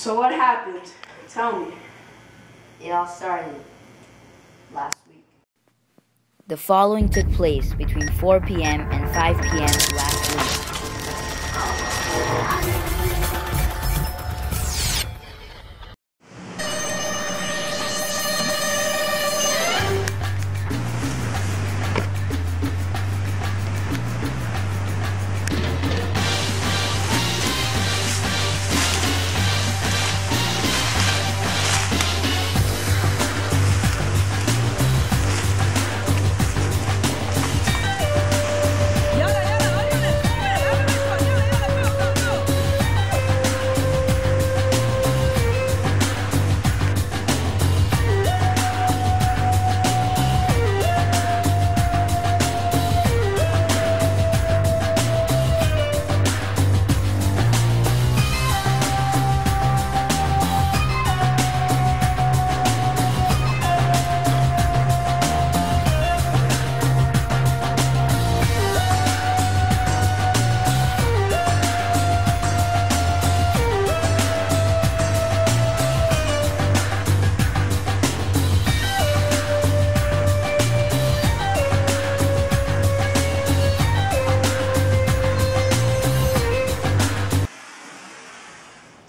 So what happened? Tell me. It all started last week. The following took place between 4 p.m. and 5 p.m. last week.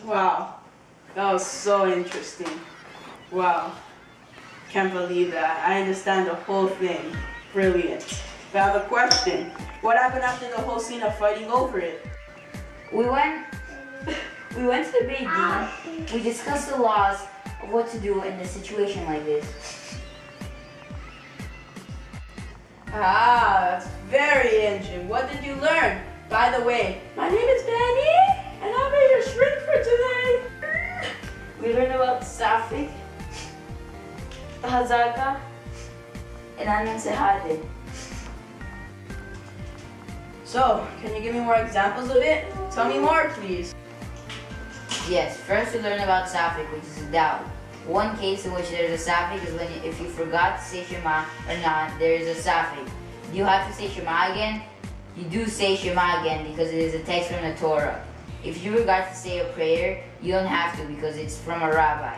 Wow, that was so interesting. Wow, can't believe that. I understand the whole thing. Brilliant. But I have a question. What happened after the whole scene of fighting over it? We went to the Beit Din. We discussed the laws of what to do in a situation like this. Ah, that's very interesting. What did you learn? By the way, my name is Benny, and I made a shrink for today. We learned about Safik, Hazaka, and Anan Sehade. So, can you give me more examples of it? Tell me more, please. Yes, first we learn about Safik, which is a doubt. One case in which there is a Safik is when if you forgot to say Shema or not, there is a Safik. Do you have to say Shema again? You do say Shema again because it is a text from the Torah. If you forgot to say a prayer, you don't have to because it's from a rabbi.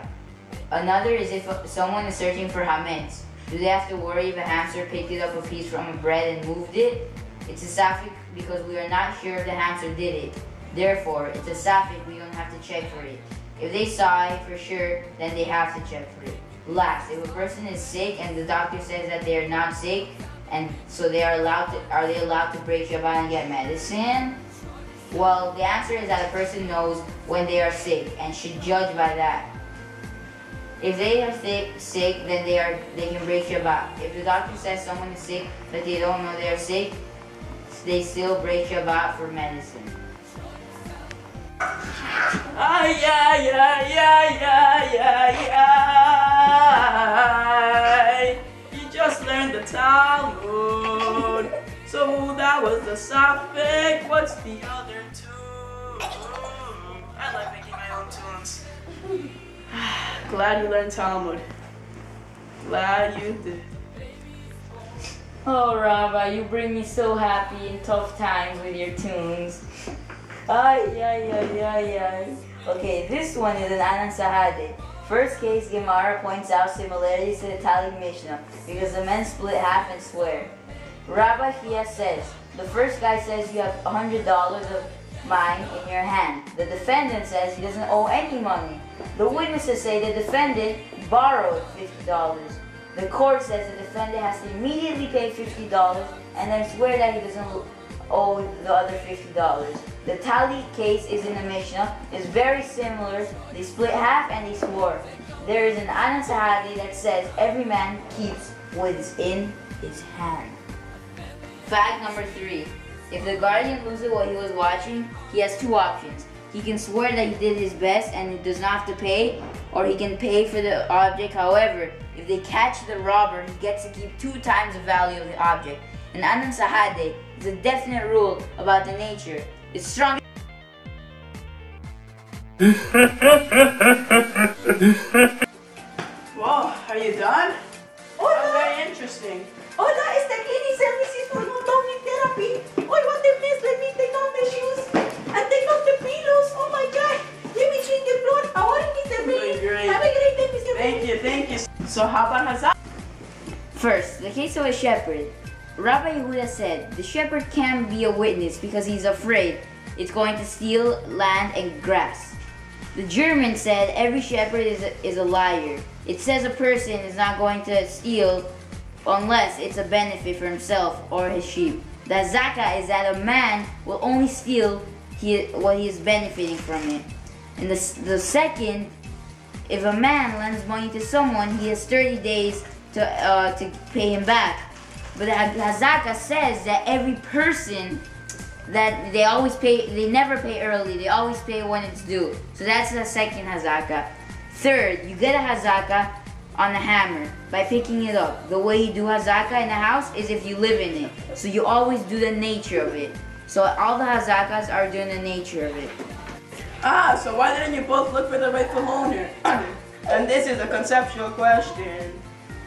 Another is if someone is searching for hametz. Do they have to worry if a hamster picked it up a piece from a bread and moved it? It's a safek because we are not sure if the hamster did it. Therefore, it's a safek, we don't have to check for it. If they saw it for sure, then they have to check for it. Last, if a person is sick and the doctor says that they are not sick, and so they are they allowed to break Shabbat and get medicine? Well, the answer is that a person knows when they are sick and should judge by that. If they are sick, then they can break Shabbat. If the doctor says someone is sick but they don't know they are sick, they still break Shabbat for medicine. Ay, ay, ay, ay, ay, ay, ay. You just learned the Talmud. So that was the Safek. What's the other two? I like making my own tunes. Glad you learned Talmud. Glad you did. Oh, Rabbi, you bring me so happy in tough times with your tunes. Ay, ay, ay, ay, ay. Okay, this one is an Anan Sahade. First case, Gemara points out similarities to the Talmud Mishnah because the men split half and swear. Rabbi Chia says, the first guy says you have $100 of mine in your hand. The defendant says he doesn't owe any money. The witnesses say the defendant borrowed $50. The court says the defendant has to immediately pay $50 and then swear that he doesn't owe the other $50. The Tali case is in the Mishnah. It's very similar. They split half and they swore. There is an Anan Sahadi that says every man keeps what is in his hand. Fact number 3. If the guardian loses what he was watching, he has two options. He can swear that he did his best and he does not have to pay, or he can pay for the object. However, if they catch the robber, he gets to keep 2 times the value of the object. And Anan Sahade is a definite rule about the nature. It's strong. Wow, are you done? Oh, very interesting. Hola, este cleaning services for non-dominic therapy. Oh, what a mess. Let me take off the shoes and take off the pillows. Oh my God. Let me clean the floor. So how about Hazaka? First, the case of a shepherd. Rabbi Yehuda said the shepherd can't be a witness because he's afraid it's going to steal land and grass. The German said every shepherd is a liar. It says a person is not going to steal unless it's a benefit for himself or his sheep. The Hazaka is that a man will only steal what he is benefiting from it. And the second, if a man lends money to someone, he has 30 days to pay him back. But the Hazaka says that every person that they never pay early, they always pay when it's due. So that's the second Hazaka. Third, you get a Hazaka on a hammer by picking it up. The way you do Hazaka in the house is if you live in it. So you always do the nature of it. So all the Hazakas are doing the nature of it. Ah, so why didn't you both look for the rightful owner? And this is a conceptual question.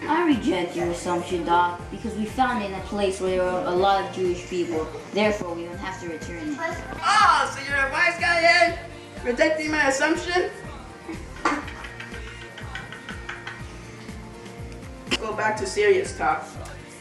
I reject your assumption, Doc, because we found it in a place where there were a lot of Jewish people. Therefore, we don't have to return it. Ah, so you're a wise guy, eh? Rejecting my assumption? Go back to serious talk.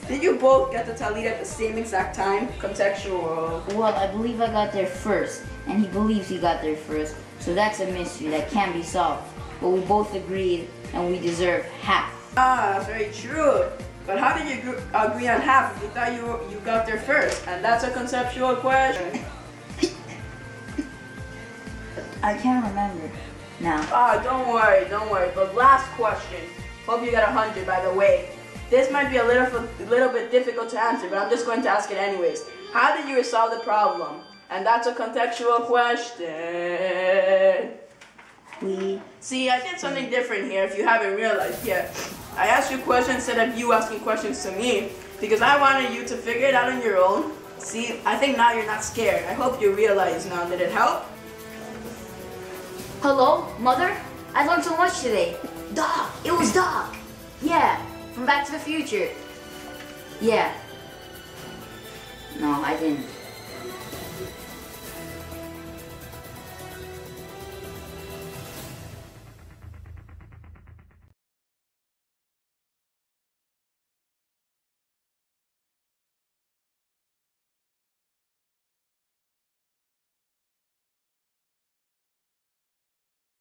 Did you both get the Talit at the same exact time? Contextual. Well, I believe I got there first, and he believes he got there first. So that's a mystery that can't be solved. But we both agreed, and we deserve half. Ah, that's very true. But how did you agree on half if you thought you got there first? And that's a conceptual question. I can't remember now. Ah, don't worry. But last question. Hope you got 100, by the way. This might be a little bit difficult to answer, but I'm just going to ask it anyways. How did you resolve the problem? And that's a contextual question. See, I did something different here if you haven't realized yet. I asked you questions instead of you asking questions to me because I wanted you to figure it out on your own. See, I think now you're not scared. I hope you realize now. Did it help? Hello, Mother? I learned so much today. Doc! It was Doc! Yeah, from Back to the Future. Yeah. No, I didn't.